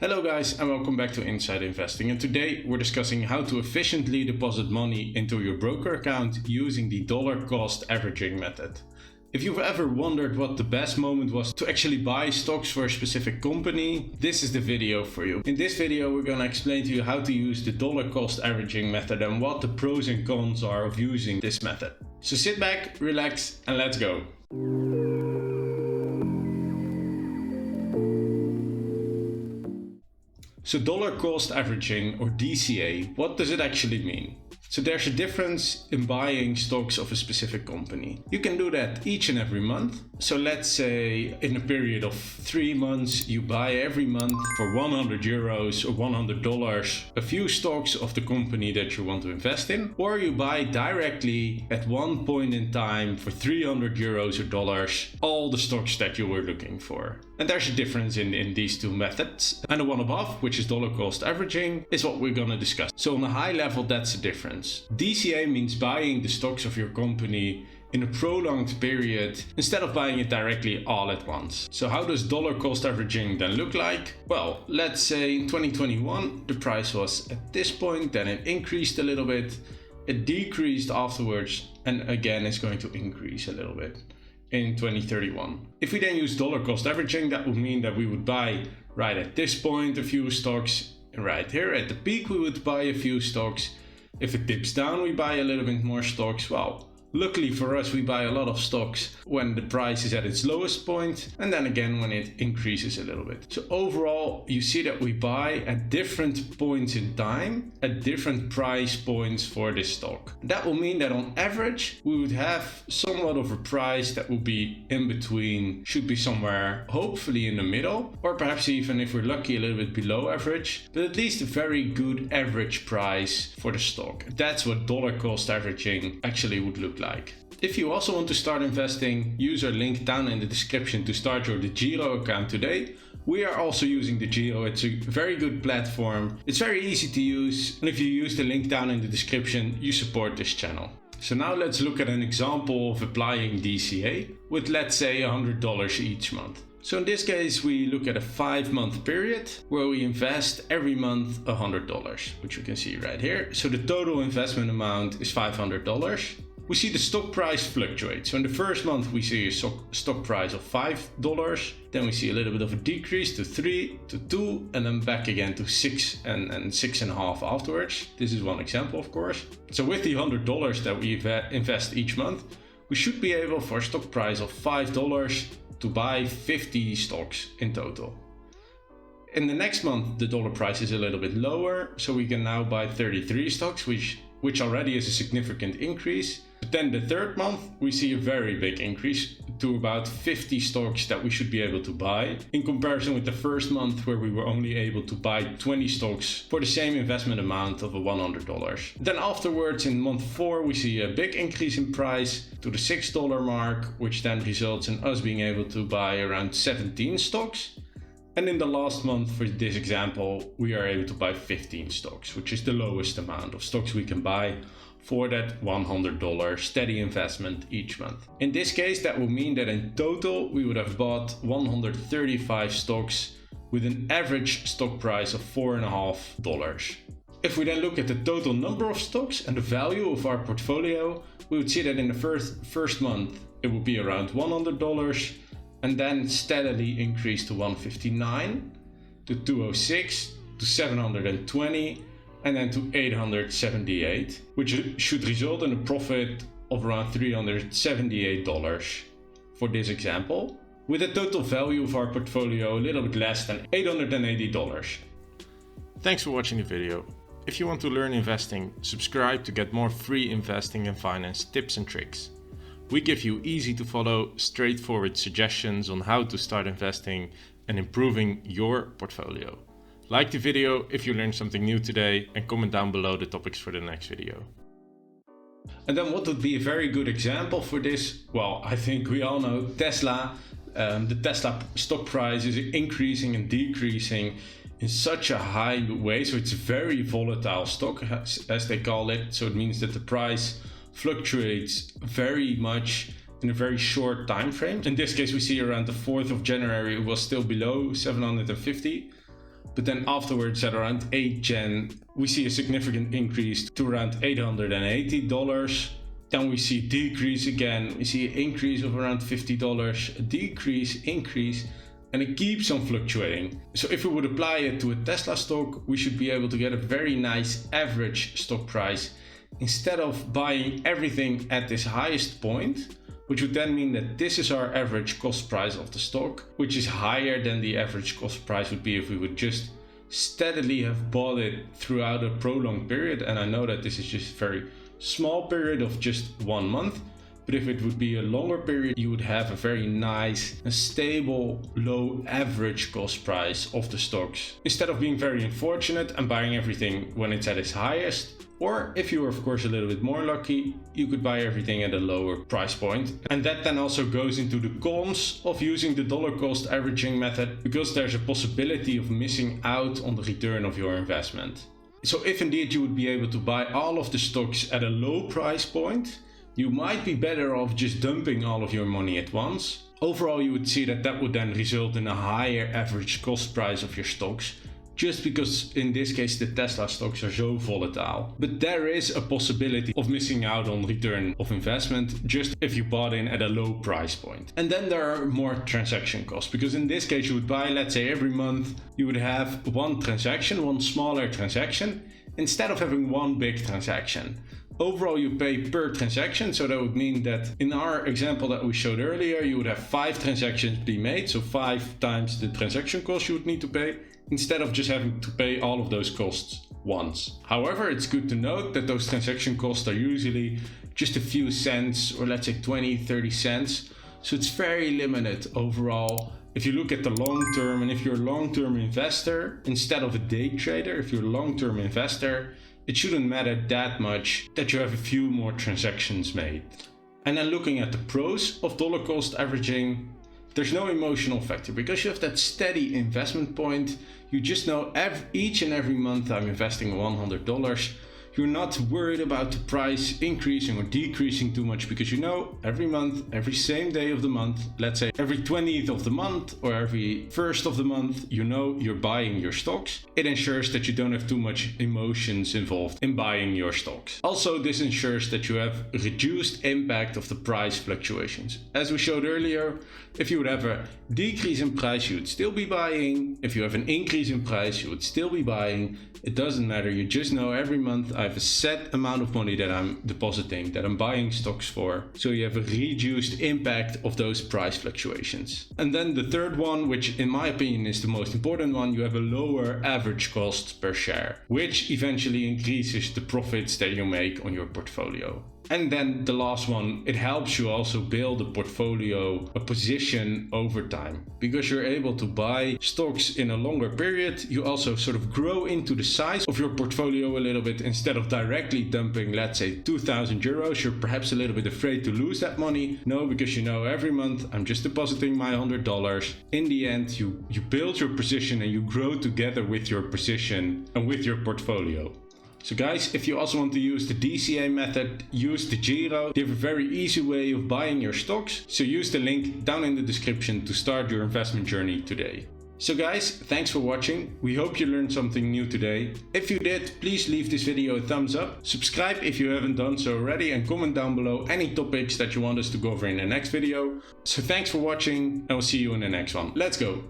Hello guys and welcome back to Inside Investing, and today we're discussing how to efficiently deposit money into your broker account using the dollar cost averaging method. If you've ever wondered what the best moment was to actually buy stocks for a specific company, this is the video for you. In this video we're going to explain to you how to use the dollar cost averaging method and what the pros and cons are of using this method. So sit back, relax and let's go. So dollar cost averaging, or DCA, what does it actually mean? So there's a difference in buying stocks of a specific company. You can do that each and every month. So let's say in a period of 3 months, you buy every month for 100 euros or $100 a few stocks of the company that you want to invest in, or you buy directly at one point in time for 300 euros or dollars all the stocks that you were looking for. And there's a difference in these two methods. And the one above, which is dollar cost averaging, is what we're going to discuss. So on a high level, that's the difference. DCA means buying the stocks of your company in a prolonged period instead of buying it directly all at once. So how does dollar cost averaging then look like? Well, let's say in 2021 the price was at this point, then it increased a little bit, it decreased afterwards, and again it's going to increase a little bit in 2031. If we then use dollar cost averaging, that would mean that we would buy right at this point a few stocks, and right here at the peak we would buy a few stocks. If it dips down we buy a little bit more stocks. Well, luckily for us, we buy a lot of stocks when the price is at its lowest point, and then again when it increases a little bit. So overall, you see that we buy at different points in time, at different price points for this stock. That will mean that on average, we would have somewhat of a price that will be in between, should be somewhere hopefully in the middle, or perhaps even if we're lucky a little bit below average, but at least a very good average price for the stock. That's what dollar cost averaging actually would look like. If you also want to start investing, use our link down in the description to start your DEGIRO account today. We are also using DEGIRO. It's a very good platform. It's very easy to use, and if you use the link down in the description, you support this channel. So now let's look at an example of applying DCA with, let's say, $100 each month. So in this case, we look at a 5-month period where we invest every month $100, which you can see right here. So the total investment amount is $500. We see the stock price fluctuate. So in the first month, we see a stock price of $5. Then we see a little bit of a decrease to 3, to 2, and then back again to 6 and 6.5 afterwards. This is one example, of course. So with the $100 that we invest each month, we should be able, for a stock price of $5, to buy 50 stocks in total. In the next month, the dollar price is a little bit lower, so we can now buy 33 stocks, which already is a significant increase. But then the third month, we see a very big increase to about 50 stocks that we should be able to buy, in comparison with the first month where we were only able to buy 20 stocks for the same investment amount of $100. Then afterwards, in month 4, we see a big increase in price to the $6 mark, which then results in us being able to buy around 17 stocks. And in the last month, for this example, we are able to buy 15 stocks, which is the lowest amount of stocks we can buy for that $100 steady investment each month. In this case, that will mean that in total, we would have bought 135 stocks with an average stock price of $4.50. If we then look at the total number of stocks and the value of our portfolio, we would see that in the first month, it would be around $100, and then steadily increase to 159, to 206, to 720, and then to 878, which should result in a profit of around $378 for this example, with a total value of our portfolio a little bit less than $880. Thanks for watching the video. If you want to learn investing, subscribe to get more free investing and finance tips and tricks. We give you easy to follow, straightforward suggestions on how to start investing and improving your portfolio. Like the video if you learned something new today, and comment down below the topics for the next video. And then what would be a very good example for this? Well, I think we all know Tesla. The Tesla stock price is increasing and decreasing in such a high way. So it's a very volatile stock, as they call it. So it means that the price fluctuates very much in a very short time frame. In this case, we see around the 4th of January, it was still below 750. but then afterwards at around 8 Jan, we see a significant increase to around $880. Then we see decrease again, we see an increase of around $50, a decrease, increase, and it keeps on fluctuating. So if we would apply it to a Tesla stock, we should be able to get a very nice average stock price instead of buying everything at this highest point, which would then mean that this is our average cost price of the stock, which is higher than the average cost price would be if we would just steadily have bought it throughout a prolonged period. And I know that this is just a very small period of just 1 month, but if it would be a longer period, you would have a very nice and stable low average cost price of the stocks, instead of being very unfortunate and buying everything when it's at its highest. Or if you were of course a little bit more lucky, you could buy everything at a lower price point. And that then also goes into the cons of using the dollar cost averaging method, because there's a possibility of missing out on the return of your investment. So if indeed you would be able to buy all of the stocks at a low price point, you might be better off just dumping all of your money at once. Overall, you would see that that would then result in a higher average cost price of your stocks, just because in this case the Tesla stocks are so volatile. But there is a possibility of missing out on return of investment just if you bought in at a low price point. And then there are more transaction costs, because in this case you would buy, let's say every month you would have one transaction, one smaller transaction, instead of having one big transaction. Overall you pay per transaction, so that would mean that in our example that we showed earlier, you would have 5 transactions be made, so 5 times the transaction cost you would need to pay, instead of just having to pay all of those costs once. However, it's good to note that those transaction costs are usually just a few cents, or let's say 20-30 cents, so it's very limited overall. If you look at the long term, and if you're a long-term investor instead of a day trader, if you're a long-term investor, it shouldn't matter that much that you have a few more transactions made. And then looking at the pros of dollar cost averaging, there's no emotional factor, because you have that steady investment point. You just know each and every month I'm investing $100. You're not worried about the price increasing or decreasing too much, because you know every month, every same day of the month, let's say every 20th of the month or every 1st of the month, you know you're buying your stocks. It ensures that you don't have too much emotions involved in buying your stocks. Also, this ensures that you have reduced impact of the price fluctuations. As we showed earlier, if you would have a decrease in price, you would still be buying. If you have an increase in price, you would still be buying. It doesn't matter. You just know every month I have a set amount of money that I'm depositing, that I'm buying stocks for. So you have a reduced impact of those price fluctuations. And then the third one, which in my opinion is the most important one, you have a lower average cost per share, which eventually increases the profits that you make on your portfolio. And then the last one, it helps you also build a portfolio, a position over time, because you're able to buy stocks in a longer period. You also sort of grow into the size of your portfolio a little bit. Instead of directly dumping, let's say 2,000 euros, you're perhaps a little bit afraid to lose that money. No, because you know every month I'm just depositing my $100. In the end, you build your position and you grow together with your position and with your portfolio. So guys, if you also want to use the DCA method, use DEGIRO. They have a very easy way of buying your stocks. So use the link down in the description to start your investment journey today. So guys, thanks for watching. We hope you learned something new today. If you did, please leave this video a thumbs up. Subscribe if you haven't done so already, and comment down below any topics that you want us to go over in the next video. So thanks for watching, and we'll see you in the next one. Let's go.